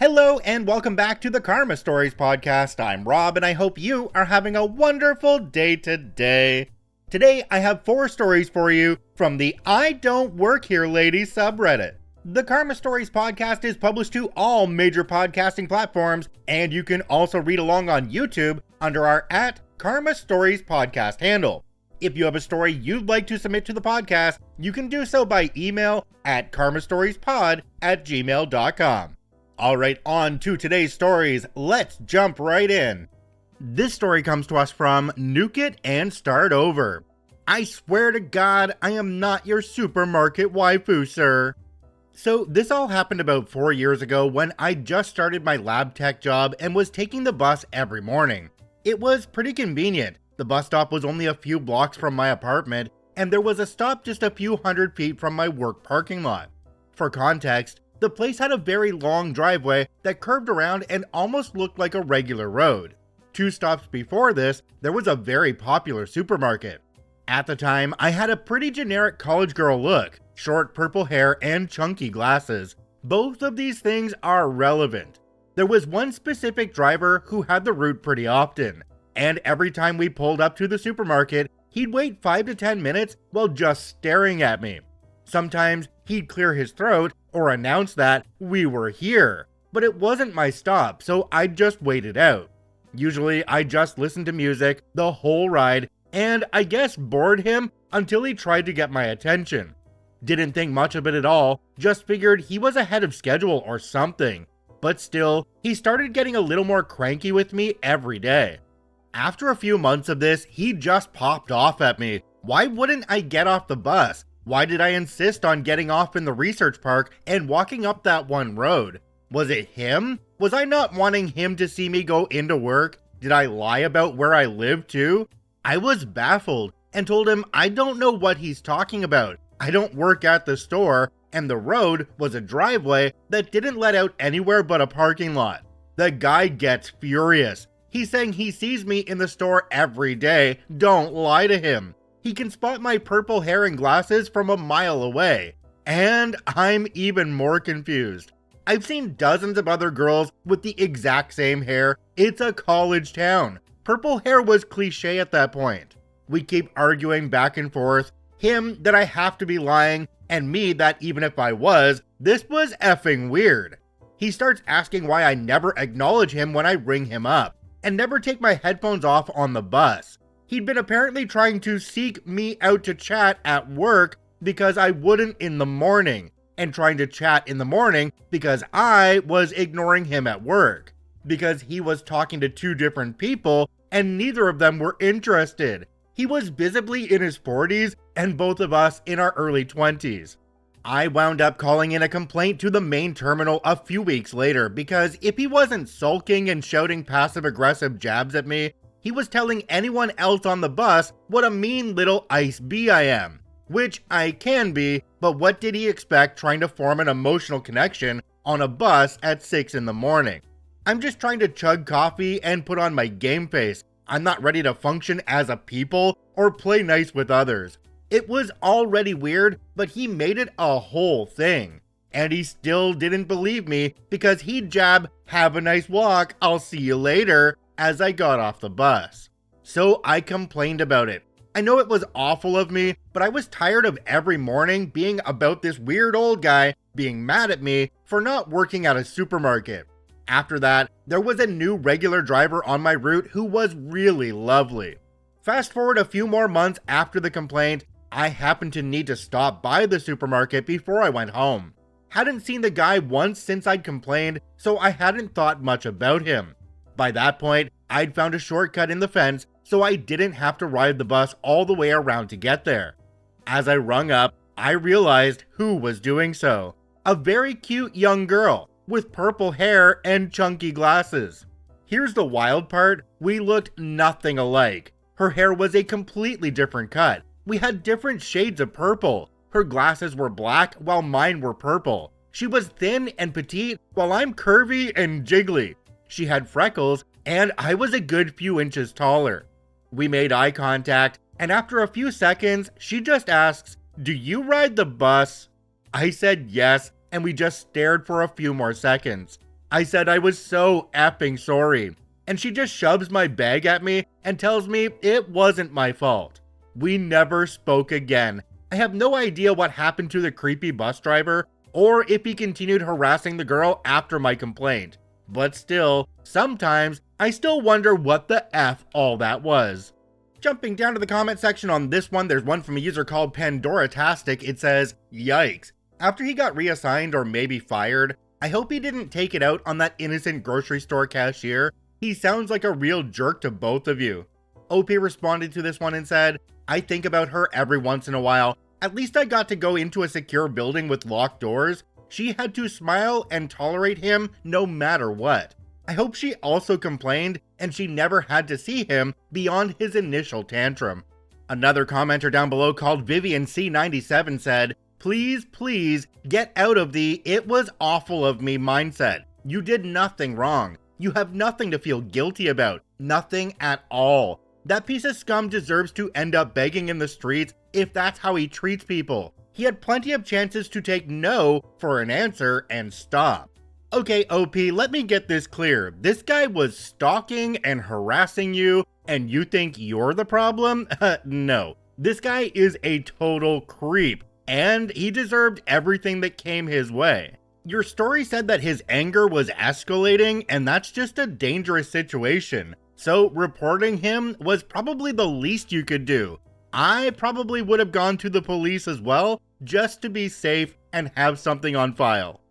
Hello and welcome back to the Karma Stories podcast. I'm Rob and I hope you are having a wonderful day today. Today I have 4 stories for you from the IDontWorkHereLady subreddit. The Karma Stories podcast is published to all major podcasting platforms, and you can also read along on YouTube under our @Karma Stories podcast handle. If you have a story you'd like to submit to the podcast, you can do so by email at karmastoriespod@gmail.com. Alright, on to today's stories. Let's jump right in. This story comes to us from Nuke It and Start Over. I swear to God, I am not your supermarket waifu, sir. So this all happened about 4 years ago when I just started my lab tech job and was taking the bus every morning. It was pretty convenient. The bus stop was only a few blocks from my apartment, and there was a stop just a few hundred feet from my work parking lot. For context, the place had a very long driveway that curved around and almost looked like a regular road. 2 stops before this, there was a very popular supermarket. At the time, I had a pretty generic college girl look, short purple hair and chunky glasses. Both of these things are relevant. There was one specific driver who had the route pretty often, and every time we pulled up to the supermarket, he'd wait 5 to 10 minutes while just staring at me. Sometimes he'd clear his throat or announce that we were here, but it wasn't my stop, so I'd just wait it out. Usually I just listened to music the whole ride, and I guess bored him until he tried to get my attention. Didn't think much of it at all, just figured he was ahead of schedule or something. But still, he started getting a little more cranky with me every day. After a few months of this, he just popped off at me. Why wouldn't I get off the bus? Why did I insist on getting off in the research park and walking up that one road? Was it him? Was I not wanting him to see me go into work? Did I lie about where I live too? I was baffled and told him I don't know what he's talking about. I don't work at the store, and the road was a driveway that didn't let out anywhere but a parking lot. The guy gets furious. He's saying he sees me in the store every day. Don't lie to him. He can spot my purple hair and glasses from a mile away. And I'm even more confused. I've seen dozens of other girls with the exact same hair. It's a college town. Purple hair was cliche at that point. We keep arguing back and forth. Him that I have to be lying, and me that even if I was, this was effing weird. He starts asking why I never acknowledge him when I ring him up, and never take my headphones off on the bus. He'd been apparently trying to seek me out to chat at work because I wouldn't in the morning, and trying to chat in the morning because I was ignoring him at work, because he was talking to 2 different people and neither of them were interested. He was visibly in his 40s and both of us in our early 20s. I wound up calling in a complaint to the main terminal a few weeks later because if he wasn't sulking and shouting passive-aggressive jabs at me, he was telling anyone else on the bus what a mean little ice bee I am. Which I can be, but what did he expect trying to form an emotional connection on a bus at 6 in the morning? I'm just trying to chug coffee and put on my game face. I'm not ready to function as a people or play nice with others. It was already weird, but he made it a whole thing. And he still didn't believe me because he'd jab, "Have a nice walk, I'll see you later," as I got off the bus. So I complained about it. I know it was awful of me, but I was tired of every morning being about this weird old guy being mad at me for not working at a supermarket. After that, there was a new regular driver on my route who was really lovely. Fast forward a few more months after the complaint, I happened to need to stop by the supermarket before I went home. Hadn't seen the guy once since I'd complained, so I hadn't thought much about him. By that point, I'd found a shortcut in the fence, so I didn't have to ride the bus all the way around to get there. As I rung up, I realized who was doing so. A very cute young girl with purple hair and chunky glasses. Here's the wild part, we looked nothing alike. Her hair was a completely different cut. We had different shades of purple. Her glasses were black while mine were purple. She was thin and petite while I'm curvy and jiggly. She had freckles and I was a good few inches taller. We made eye contact and after a few seconds, she just asks, "Do you ride the bus?" I said yes and we just stared for a few more seconds. I said I was so effing sorry, and she just shoves my bag at me and tells me it wasn't my fault. We never spoke again. I have no idea what happened to the creepy bus driver or if he continued harassing the girl after my complaint. But still, sometimes I still wonder what the F all that was. Jumping down to the comment section on this one, there's one from a user called Pandoratastic. It says, "Yikes. After he got reassigned or maybe fired, I hope he didn't take it out on that innocent grocery store cashier. He sounds like a real jerk to both of you." OP responded to this one and said, "I think about her every once in a while. At least I got to go into a secure building with locked doors. She had to smile and tolerate him no matter what. I hope she also complained and she never had to see him beyond his initial tantrum." Another commenter down below called Vivian C97 said, "Please, please get out of the 'it was awful of me' mindset. You did nothing wrong. You have nothing to feel guilty about. Nothing at all. That piece of scum deserves to end up begging in the streets if that's how he treats people. He had plenty of chances to take no for an answer and stop." Okay, OP, let me get this clear. This guy was stalking and harassing you, and you think you're the problem? No. This guy is a total creep, and he deserved everything that came his way. Your story said that his anger was escalating, and that's just a dangerous situation. So reporting him was probably the least you could do. I probably would have gone to the police as well, just to be safe and have something on file.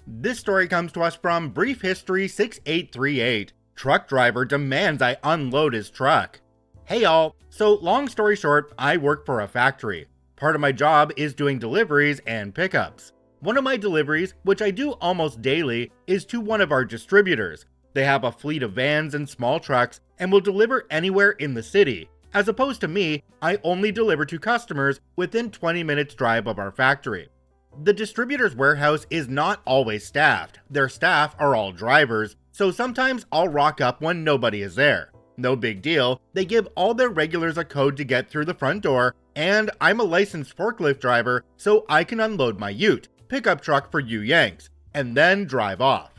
This story comes to us from Brief History 6838. Truck driver demands I unload his truck. Hey y'all, so long story short, I work for a factory. Part of my job is doing deliveries and pickups. One of my deliveries, which I do almost daily, is to one of our distributors. They have a fleet of vans and small trucks and will deliver anywhere in the city. As opposed to me, I only deliver to customers within 20 minutes drive of our factory. The distributor's warehouse is not always staffed. Their staff are all drivers, so sometimes I'll rock up when nobody is there. No big deal, they give all their regulars a code to get through the front door, and I'm a licensed forklift driver, so I can unload my ute, pickup truck for you Yanks, and then drive off.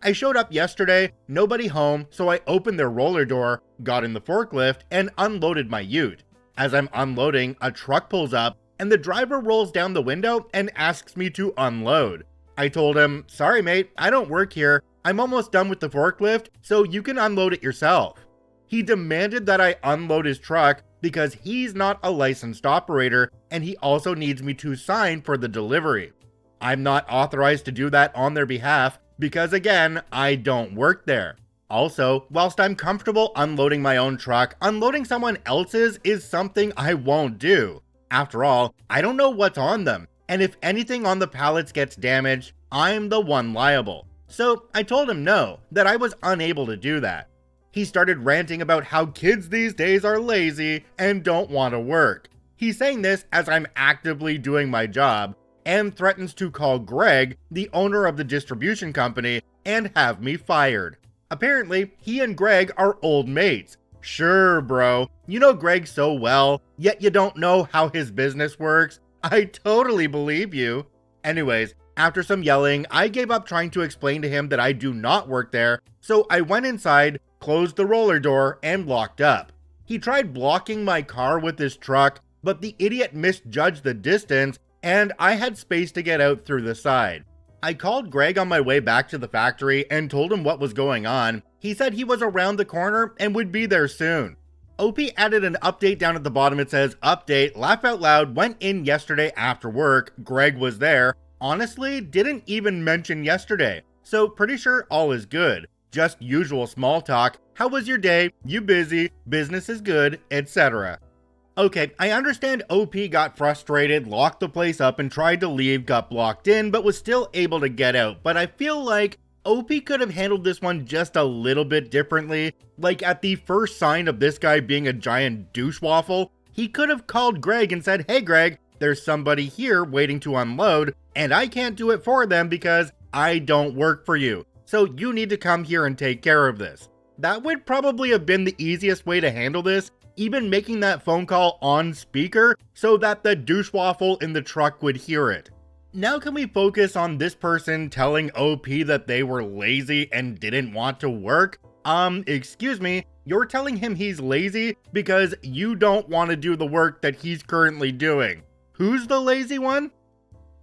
I showed up yesterday, nobody home, so I opened their roller door, got in the forklift, and unloaded my ute. As I'm unloading, a truck pulls up, and the driver rolls down the window and asks me to unload. I told him, "Sorry mate, I don't work here. I'm almost done with the forklift, so you can unload it yourself." He demanded that I unload his truck because he's not a licensed operator, and he also needs me to sign for the delivery. I'm not authorized to do that on their behalf because, again, I don't work there. Also, whilst I'm comfortable unloading my own truck, unloading someone else's is something I won't do. After all, I don't know what's on them, and if anything on the pallets gets damaged, I'm the one liable. So I told him no, that I was unable to do that. He started ranting about how kids these days are lazy and don't want to work. He's saying this as I'm actively doing my job, and threatens to call Greg, the owner of the distribution company, and have me fired. Apparently, he and Greg are old mates. Sure, bro, you know Greg so well, yet you don't know how his business works. I totally believe you. Anyways, after some yelling, I gave up trying to explain to him that I do not work there, so I went inside, closed the roller door, and locked up. He tried blocking my car with his truck, but the idiot misjudged the distance, and I had space to get out through the side. I called Greg on my way back to the factory and told him what was going on. He said he was around the corner and would be there soon. OP added an update down at the bottom. It says, "Update, laugh out loud, went in yesterday after work. Greg was there. Honestly, didn't even mention yesterday. So pretty sure all is good. Just usual small talk. How was your day? You busy? Business is good, etc." Okay, I understand OP got frustrated, locked the place up, and tried to leave, got blocked in, but was still able to get out. But I feel like OP could have handled this one just a little bit differently. Like at the first sign of this guy being a giant douche waffle, he could have called Greg and said, "Hey Greg, there's somebody here waiting to unload, and I can't do it for them because I don't work for you. So you need to come here and take care of this." That would probably have been the easiest way to handle this, even making that phone call on speaker so that the douche waffle in the truck would hear it. Now can we focus on this person telling OP that they were lazy and didn't want to work? Excuse me, you're telling him he's lazy because you don't want to do the work that he's currently doing. Who's the lazy one?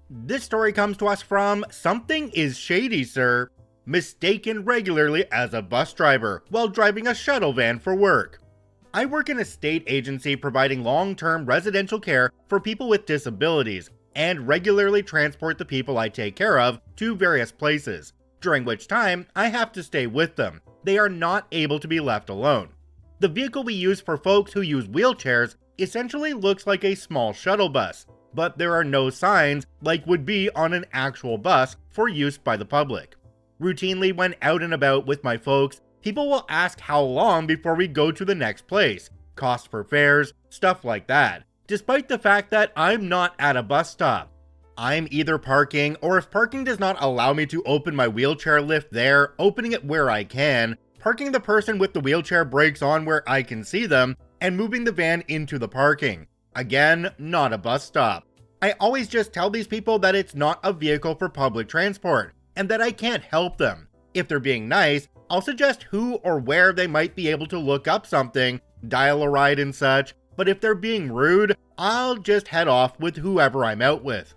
This story comes to us from Something is Shady, Sir. Mistaken regularly as a bus driver while driving a shuttle van for work. I work in a state agency providing long-term residential care for people with disabilities and regularly transport the people I take care of to various places, during which time I have to stay with them. They are not able to be left alone. The vehicle we use for folks who use wheelchairs essentially looks like a small shuttle bus, but there are no signs like would be on an actual bus for use by the public. Routinely when out and about with my folks, people will ask how long before we go to the next place, cost for fares, stuff like that, despite the fact that I'm not at a bus stop. I'm either parking, or if parking does not allow me to open my wheelchair lift there, opening it where I can, parking the person with the wheelchair brakes on where I can see them, and moving the van into the parking. Again, not a bus stop. I always just tell these people that it's not a vehicle for public transport, and that I can't help them. If they're being nice, I'll suggest who or where they might be able to look up something, dial a ride and such, but if they're being rude, I'll just head off with whoever I'm out with.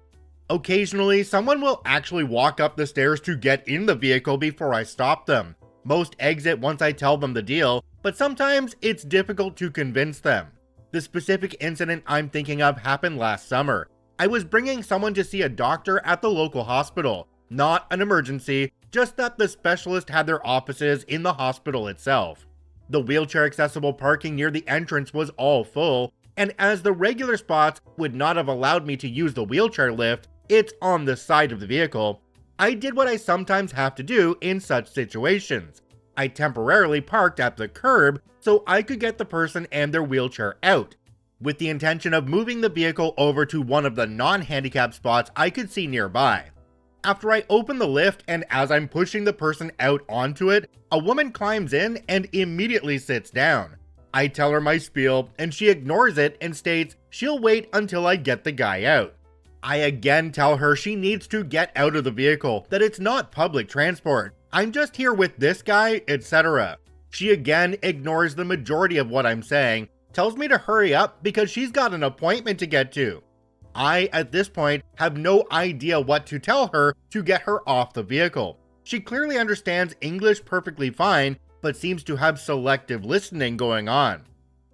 Occasionally, someone will actually walk up the stairs to get in the vehicle before I stop them. Most exit once I tell them the deal, but sometimes it's difficult to convince them. The specific incident I'm thinking of happened last summer. I was bringing someone to see a doctor at the local hospital. Not an emergency, just that the specialist had their offices in the hospital itself. The wheelchair accessible parking near the entrance was all full, and as the regular spots would not have allowed me to use the wheelchair lift, it's on the side of the vehicle, I did what I sometimes have to do in such situations. I temporarily parked at the curb so I could get the person and their wheelchair out, with the intention of moving the vehicle over to one of the non-handicapped spots I could see nearby. After I open the lift and as I'm pushing the person out onto it, a woman climbs in and immediately sits down. I tell her my spiel and she ignores it and states she'll wait until I get the guy out. I again tell her she needs to get out of the vehicle, that it's not public transport. I'm just here with this guy, etc. She again ignores the majority of what I'm saying, tells me to hurry up because she's got an appointment to get to. I, at this point, have no idea what to tell her to get her off the vehicle. She clearly understands English perfectly fine, but seems to have selective listening going on.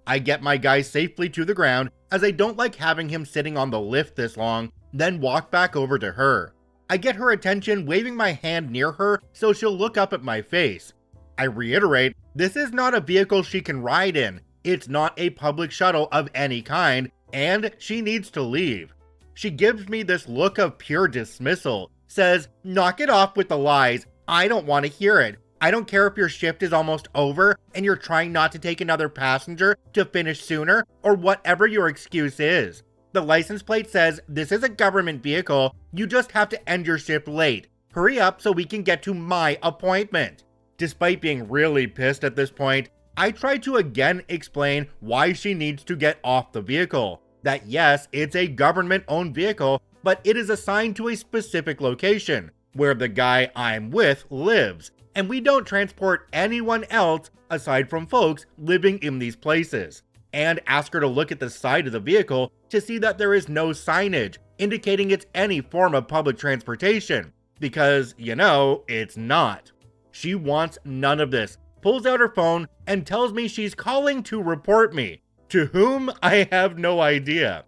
I get my guy safely to the ground, as I don't like having him sitting on the lift this long, then walk back over to her. I get her attention waving my hand near her so she'll look up at my face. I reiterate, this is not a vehicle she can ride in, it's not a public shuttle of any kind, and she needs to leave. She gives me this look of pure dismissal, says, "Knock it off with the lies, I don't want to hear it. I don't care if your shift is almost over and you're trying not to take another passenger to finish sooner, or whatever your excuse is. The license plate says this is a government vehicle, you just have to end your shift late. Hurry up so we can get to my appointment." Despite being really pissed at this point, I try to again explain why she needs to get off the vehicle. That yes, it's a government-owned vehicle, but it is assigned to a specific location, where the guy I'm with lives, and we don't transport anyone else aside from folks living in these places. And ask her to look at the side of the vehicle to see that there is no signage indicating it's any form of public transportation, because, you know, it's not. She wants none of this, pulls out her phone, and tells me she's calling to report me. To whom, I have no idea.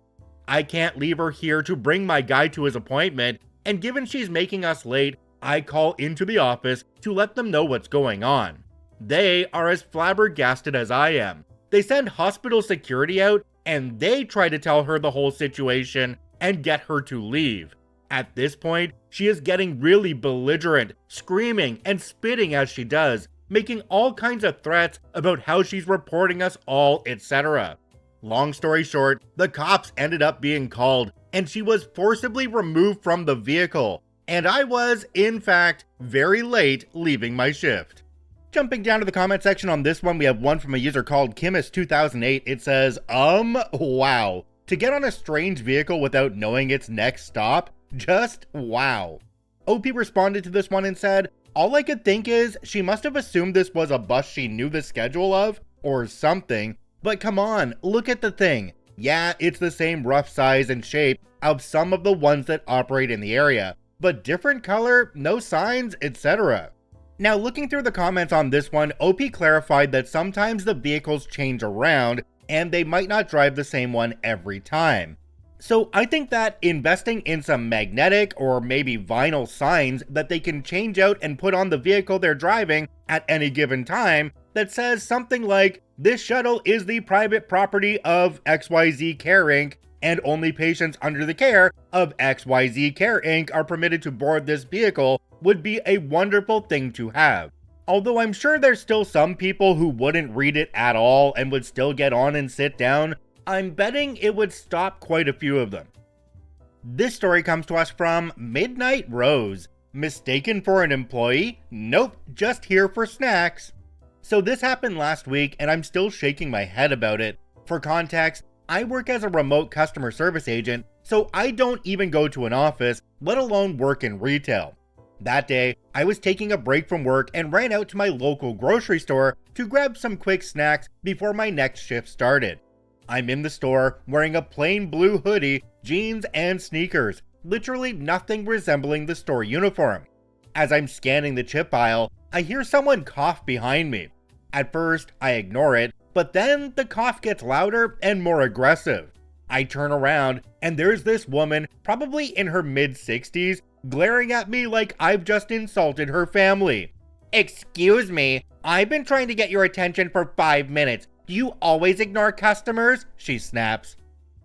I can't leave her here to bring my guy to his appointment, and given she's making us late, I call into the office to let them know what's going on. They are as flabbergasted as I am. They send hospital security out, and they try to tell her the whole situation and get her to leave. At this point, she is getting really belligerent, screaming and spitting as she does, making all kinds of threats about how she's reporting us all, etc. Long story short, the cops ended up being called, and she was forcibly removed from the vehicle, and I was, in fact, very late leaving my shift. Jumping down to the comment section on this one, we have one from a user called Kimis2008. It says, wow. To get on a strange vehicle without knowing its next stop? Just wow. OP responded to this one and said, "All I could think is she must have assumed this was a bus she knew the schedule of, or something. But come on, look at the thing. Yeah, it's the same rough size and shape of some of the ones that operate in the area, but different color, no signs, etc." Now, looking through the comments on this one, OP clarified that sometimes the vehicles change around and they might not drive the same one every time. So I think that investing in some magnetic or maybe vinyl signs that they can change out and put on the vehicle they're driving at any given time that says something like, "This shuttle is the private property of XYZ Care Inc. and only patients under the care of XYZ Care Inc. are permitted to board this vehicle," would be a wonderful thing to have. Although I'm sure there's still some people who wouldn't read it at all and would still get on and sit down, I'm betting it would stop quite a few of them. This story comes to us from Midnight Rose. Mistaken for an employee? Nope, just here for snacks. So this happened last week and I'm still shaking my head about it. For context, I work as a remote customer service agent, so I don't even go to an office, let alone work in retail. That day, I was taking a break from work and ran out to my local grocery store to grab some quick snacks before my next shift started. I'm in the store wearing a plain blue hoodie, jeans, and sneakers, literally nothing resembling the store uniform. As I'm scanning the chip aisle, I hear someone cough behind me. At first, I ignore it, but then the cough gets louder and more aggressive. I turn around and there's this woman, probably in her mid-60s, glaring at me like I've just insulted her family. "Excuse me, I've been trying to get your attention for 5 minutes. Do you always ignore customers?" she snaps.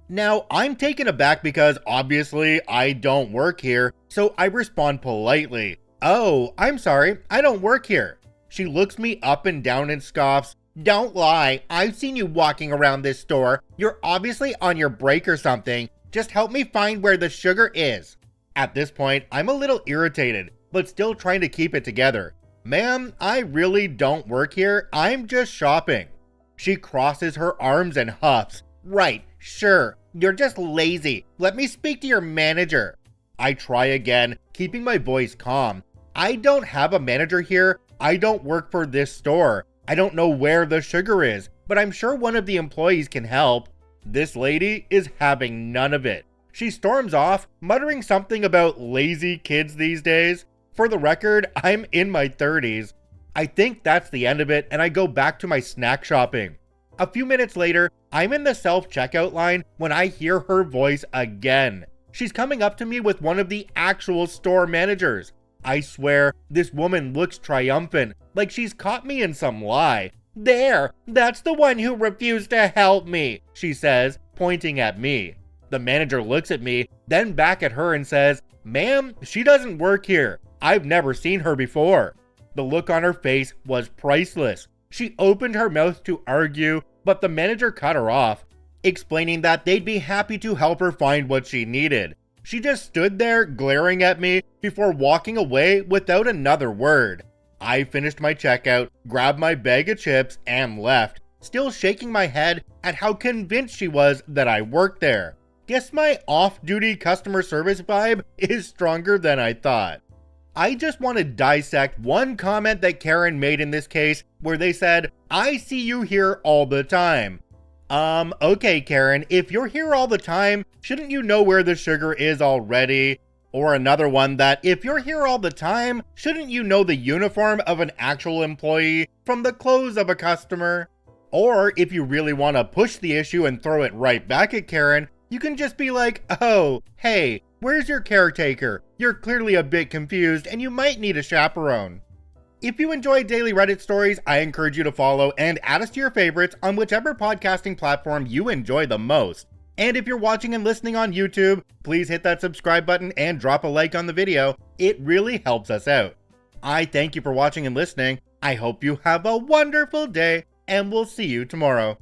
Now, I'm taken aback because obviously I don't work here, so I respond politely. "Oh, I'm sorry, I don't work here." She looks me up and down and scoffs. "Don't lie, I've seen you walking around this store. You're obviously on your break or something. Just help me find where the sugar is." At this point, I'm a little irritated, but still trying to keep it together. "Ma'am, I really don't work here, I'm just shopping." She crosses her arms and huffs. "Right, sure, you're just lazy. Let me speak to your manager." I try again, keeping my voice calm. "I don't have a manager here. I don't work for this store. I don't know where the sugar is, but I'm sure one of the employees can help." This lady is having none of it. She storms off, muttering something about lazy kids these days. For the record, I'm in my 30s. I think that's the end of it, and I go back to my snack shopping. A few minutes later, I'm in the self-checkout line when I hear her voice again. She's coming up to me with one of the actual store managers. I swear, this woman looks triumphant, like she's caught me in some lie. "There, that's the one who refused to help me," she says, pointing at me. The manager looks at me, then back at her and says, "Ma'am, she doesn't work here. I've never seen her before." The look on her face was priceless. She opened her mouth to argue, but the manager cut her off, explaining that they'd be happy to help her find what she needed. She just stood there glaring at me before walking away without another word. I finished my checkout, grabbed my bag of chips, and left, still shaking my head at how convinced she was that I worked there. Guess my off-duty customer service vibe is stronger than I thought. I just want to dissect one comment that Karen made in this case where they said, "I see you here all the time." Okay Karen, if you're here all the time, shouldn't you know where the sugar is already? Or another one that, if you're here all the time, shouldn't you know the uniform of an actual employee from the clothes of a customer? Or if you really want to push the issue and throw it right back at Karen, you can just be like, "Oh, hey, where's your caretaker? You're clearly a bit confused and you might need a chaperone." If you enjoy daily Reddit stories, I encourage you to follow and add us to your favorites on whichever podcasting platform you enjoy the most. And if you're watching and listening on YouTube, please hit that subscribe button and drop a like on the video. It really helps us out. I thank you for watching and listening. I hope you have a wonderful day, and we'll see you tomorrow.